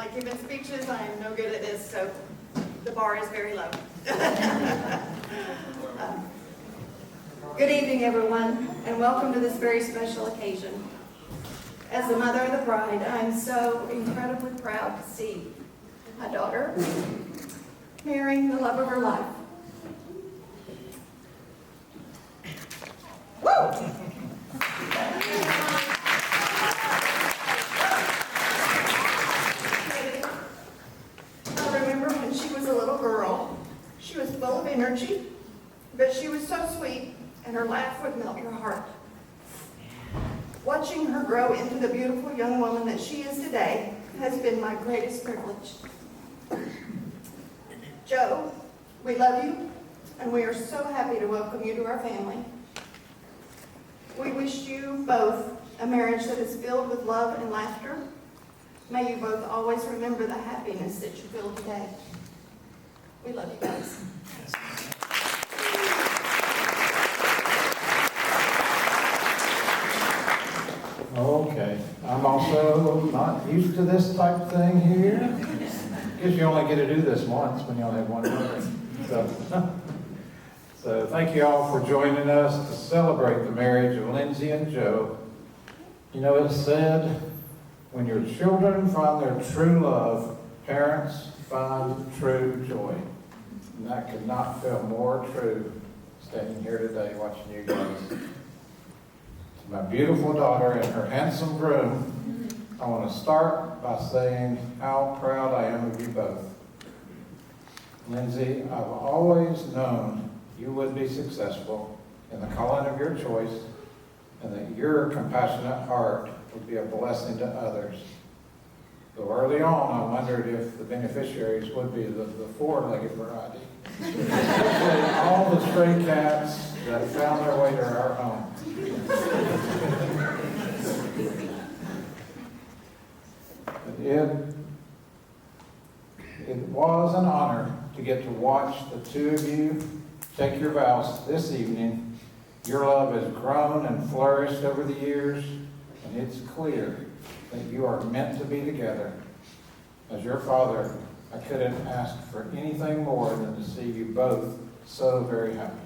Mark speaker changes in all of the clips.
Speaker 1: like giving speeches. I am no good at this, so the bar is very low. Good evening, everyone, and welcome to this very special occasion. As the mother of the bride, I'm so incredibly proud to see my daughter marrying the love of her life. Woo! I remember when she was a little girl, she was full of energy, but she was so sweet, and her laugh would melt your heart. Watching her grow into the beautiful young woman that she is today has been my greatest privilege. Joe, we love you, and we are so happy to welcome you to our family. We wish you both a marriage that is filled with love and laughter. May you both always remember the happiness that you feel today. We love you guys.
Speaker 2: Okay, I'm also not used to this type of thing here. Guess you only get to do this once when you only have one wedding. So thank you all for joining us to celebrate the marriage of Lindsay and Joe. You know, it's said, when your children find their true love, parents find true joy. And that could not feel more true standing here today watching you guys. My beautiful daughter and her handsome groom, I want to start by saying how proud I am of you both. Lindsay, I've always known you would be successful in the calling of your choice, and that your compassionate heart would be a blessing to others. Though early on, I wondered if the beneficiaries would be the four-legged variety. Especially all the stray cats that found their way to our home. It was an honor to get to watch the two of you take your vows this evening. Your love has grown and flourished over the years, and it's clear that you are meant to be together. As your father, I couldn't ask for anything more than to see you both so very happy.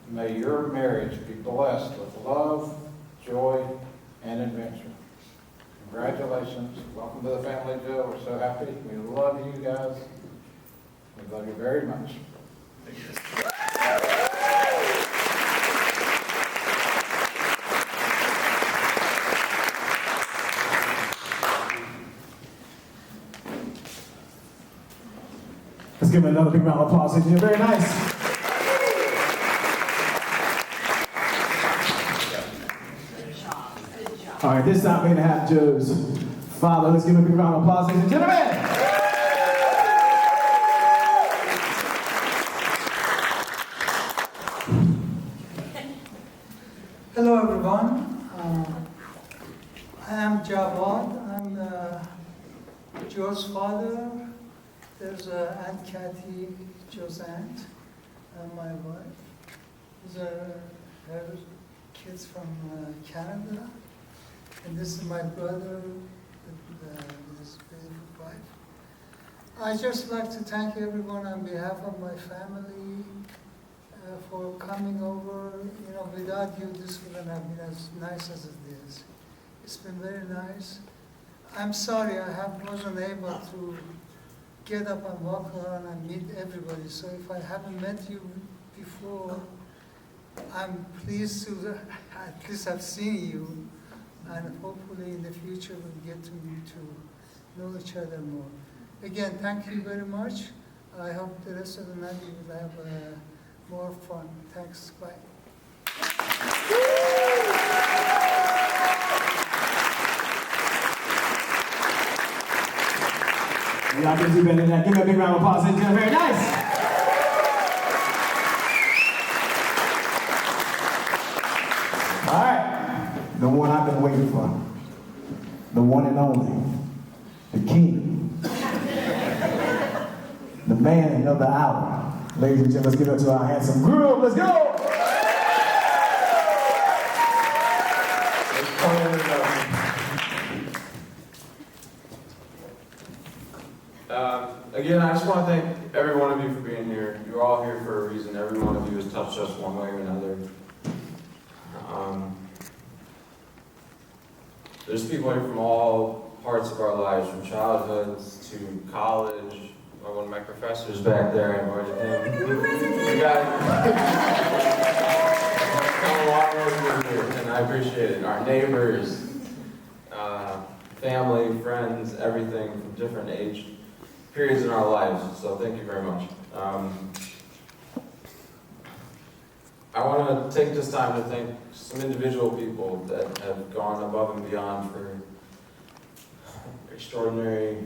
Speaker 2: May your marriage be blessed with love, joy, and adventure. Congratulations. Welcome to the family, Jill. We're so happy. We love you guys. We love you very much.
Speaker 3: Let's give him another big round of applause. You're very nice. All right, this time we're going to have Joe's father. Let's give him a big round of applause, ladies and gentlemen.
Speaker 4: Hello, everyone. I am Javad. I'm Joe's father. There's Aunt Kathy, Joe's aunt, and my wife. These are her kids from Canada. And this is my brother with his beautiful wife. I just like to thank everyone on behalf of my family for coming over. You know, without you, this wouldn't have been as nice as it is. It's been very nice. I'm sorry I wasn't able to get up and walk around and meet everybody. So if I haven't met you before, I'm pleased to at least have seen you. And hopefully in the future we'll get to know each other more. Again, thank you very much. I hope the rest of the night we will have more fun. Thanks. Bye.
Speaker 3: Y'all can do better than that. Give me a big round of applause. It's very nice. All right. The one I've been waiting for. The one and only. The king. The man of the hour. Ladies and gentlemen, let's give it up to our handsome groom. Let's go!
Speaker 5: Again, I just want to thank every one of you for being here. You're all here for a reason. Every one of you has touched us one way or another. There's people here from all parts of our lives, from childhoods to college. One of my professors back there, I invited him. You guys come a long way with you, and I appreciate it. Our neighbors, family, friends, everything from different age periods in our lives. So thank you very much. I want to take this time to thank some individual people that have gone above and beyond for extraordinary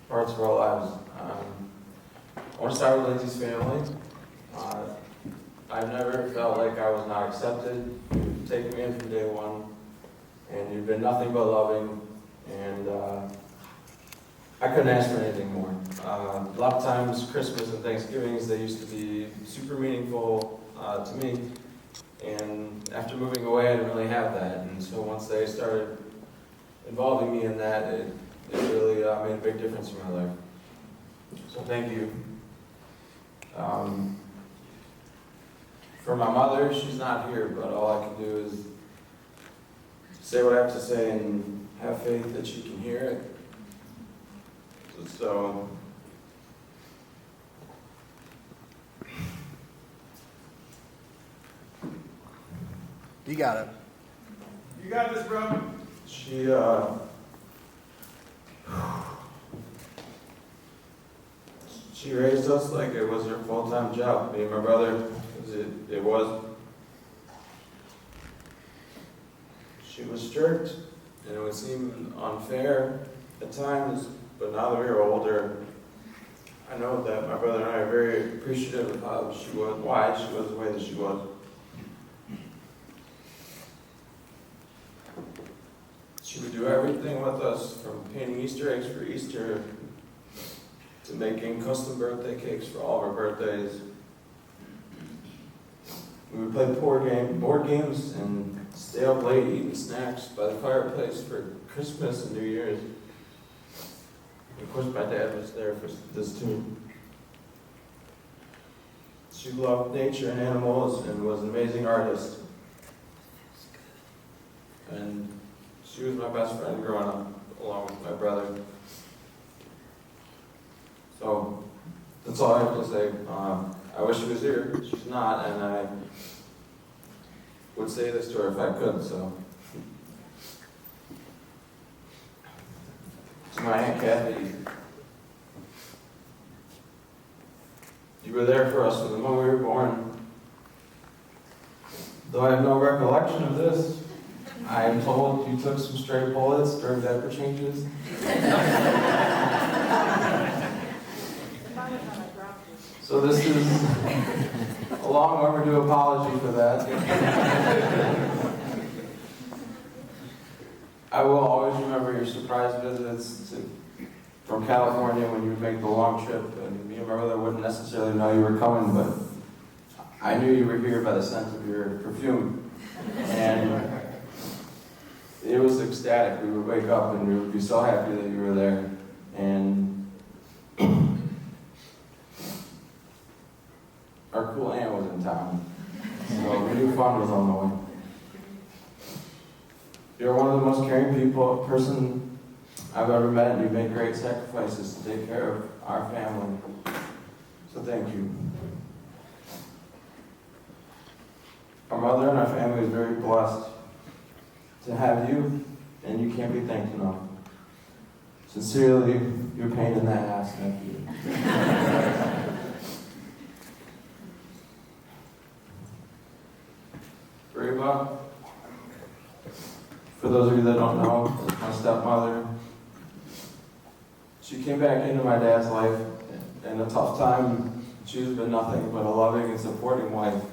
Speaker 5: parts of our lives. I want to start with Lindsay's family. I've never felt like I was not accepted. You've taken me in from day one, and you've been nothing but loving, and I couldn't ask for anything more. A lot of times, Christmas and Thanksgivings, they used to be super meaningful to me, and after moving away, I didn't really have that, and so once they started involving me in that, it really made a big difference in my life. So thank you. For my mother, she's not here, but all I can do is say what I have to say and have faith that she can hear it. So
Speaker 6: You got it.
Speaker 5: you got this, bro. She raised us like it was her full-time job. Me and my brother, 'cause it was. She was strict, and it would seem unfair at times, but now that we are older, I know that my brother and I are very appreciative of how she was, why she was the way that she was. She would do everything with us, from painting Easter eggs for Easter to making custom birthday cakes for all of our birthdays. We would play board games and stay up late eating snacks by the fireplace for Christmas and New Year's. Of course, my dad was there for this too. She loved nature and animals and was an amazing artist. And she was my best friend growing up, along with my brother. So, that's all I have to say. I wish she was here. She's not, and I would say this to her if I could, so. To my Aunt Kathy, you were there for us from the moment we were born. Though I have no recollection of this, I am told you took some stray bullets during diaper changes. So this is a long overdue apology for that. I will always remember your surprise visits from California when you would make the long trip, and me and my brother wouldn't necessarily know you were coming, but I knew you were here by the scent of your perfume. And it was ecstatic. We would wake up and we would be so happy that you were there. And our cool aunt was in town, so we knew fun was on the way. You're one of the most caring person I've ever met, and you've made great sacrifices to take care of our family. So thank you. Our mother and our family is very blessed to have you, and you can't be thanked enough. Sincerely, your pain in the ass, nephew. Reba, for those of you that don't know, my stepmother, she came back into my dad's life in a tough time. She's been nothing but a loving and supporting wife.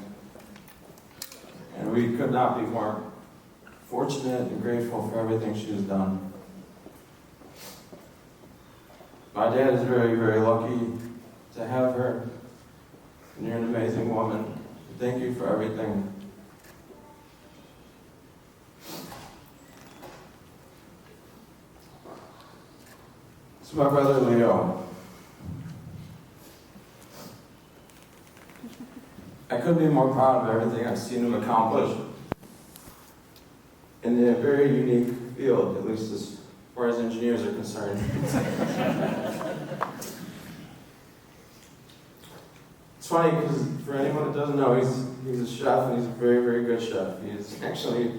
Speaker 5: And we could not be more fortunate and grateful for everything she has done. My dad is very, very lucky to have her, and you're an amazing woman. Thank you for everything. It's my brother Leo. I couldn't be more proud of everything I've seen him accomplish in a very unique field, at least as far as engineers are concerned. It's funny because for anyone that doesn't know, he's a chef and he's a very, very good chef. He's actually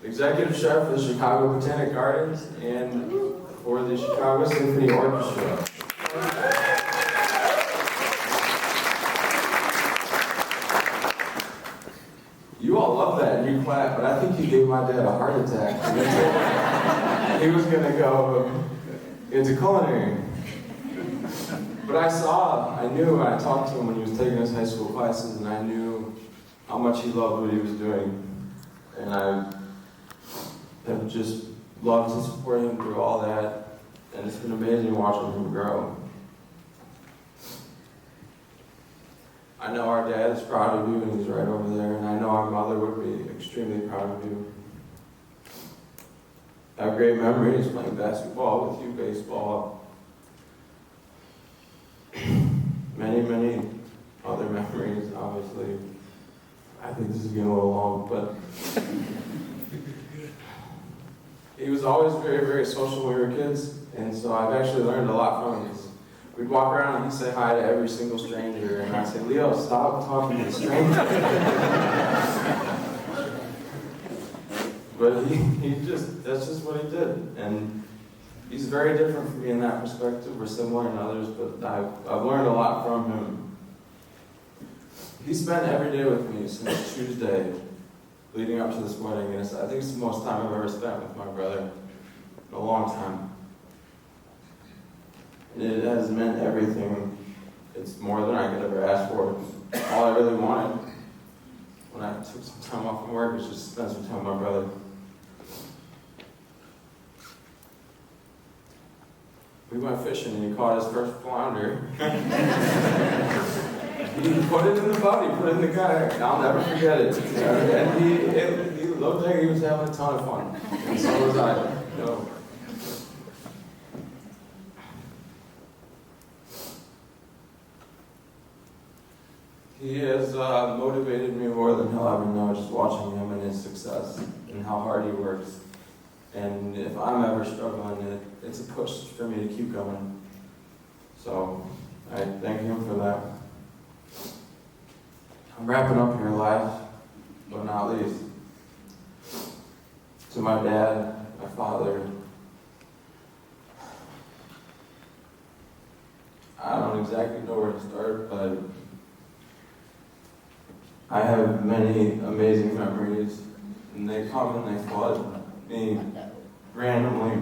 Speaker 5: the executive chef for the Chicago Botanic Gardens and for the Chicago Symphony Orchestra. You all love that and you clap, but I think he gave my dad a heart attack. He was going to go into culinary. But I knew when I talked to him when he was taking his high school classes, and I knew how much he loved what he was doing. And I have just loved to support him through all that. And it's been amazing watching him grow. I know our dad is proud of you, and he's right over there, and I know our mother would be extremely proud of you. I have great memories playing basketball with you, baseball. Many, many other memories, obviously. I think this is getting a little long, but he was always very, very social when we were kids, and so I've actually learned a lot from him. We'd walk around and he'd say hi to every single stranger, and I'd say, Leo, stop talking to strangers. But that's just what he did. And he's very different from me in that perspective. We're similar in others, but I've learned a lot from him. He spent every day with me since Tuesday, leading up to this wedding, and I think it's the most time I've ever spent with my brother in a long time. It has meant everything. It's more than I could ever ask for. All I really wanted when I took some time off from work was just to spend some time with my brother. We went fishing and he caught his first flounder. He put it in the boat, he put it in the kayak, and I'll never forget it. And he looked like he was having a ton of fun. And so was I. You know. He has motivated me more than he'll ever know, just watching him and his success and how hard he works. And if I'm ever struggling, it's a push for me to keep going. So I thank him for that. I'm wrapping up here last, but not least. To my dad, my father. I don't exactly know where to start, but I have many amazing memories, and they come and they flood me randomly.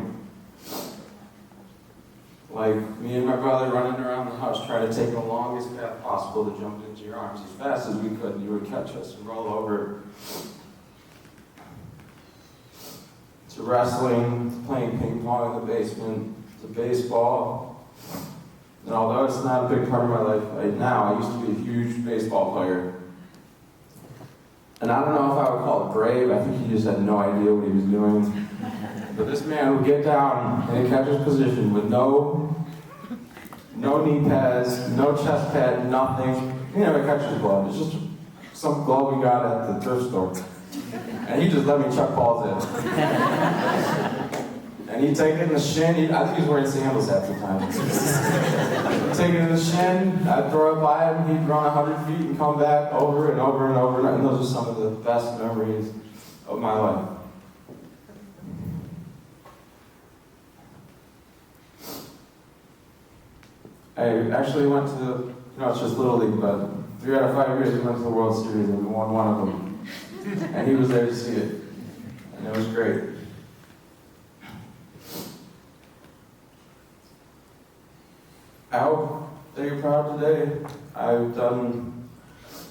Speaker 5: Like me and my brother running around the house trying to take the longest path possible to jump into your arms as fast as we could. You would catch us and roll over. To wrestling, to playing ping pong in the basement, to baseball. And although it's not a big part of my life right now, I used to be a huge baseball player. And I don't know if I would call it brave. I think he just had no idea what he was doing. But this man would get down in a catcher's position with no knee pads, no chest pad, nothing. He didn't have a catcher's glove. It's just some glove we got at the thrift store. And he just let me chuck balls in. And he'd take it in the shin. I think he was wearing sandals half the time. Take it in the shin, I'd throw it by him, he'd run 100 feet and come back over and over and over. And those are some of the best memories of my life. I actually went to, it's just Little League, but 3 out of 5 years we went to the World Series and we won one of them. And he was there to see it. And it was great. I hope that you're proud today. I've done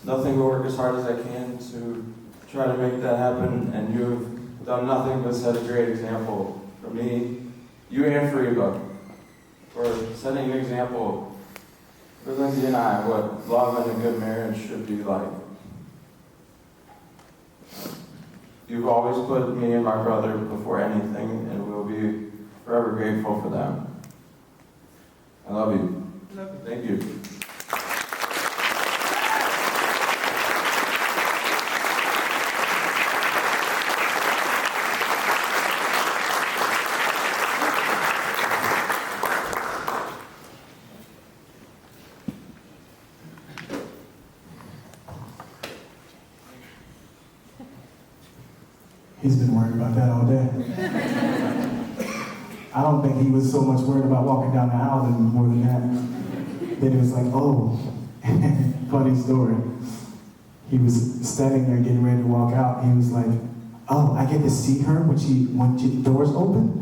Speaker 5: nothing but work as hard as I can to try to make that happen, and you've done nothing but set a great example for me, you and for Eva, for setting an example for Lindsay and I, what love and a good marriage should be like. You've always put me and my brother before anything, and we'll be forever grateful for that. I love you.
Speaker 4: Love you.
Speaker 5: Thank you.
Speaker 3: He's been worried about that all day. I don't think he was so much worried about walking down the aisle than more than that. Then it was like, oh, funny story. He was standing there getting ready to walk out. He was like, oh, I get to see her when the doors open?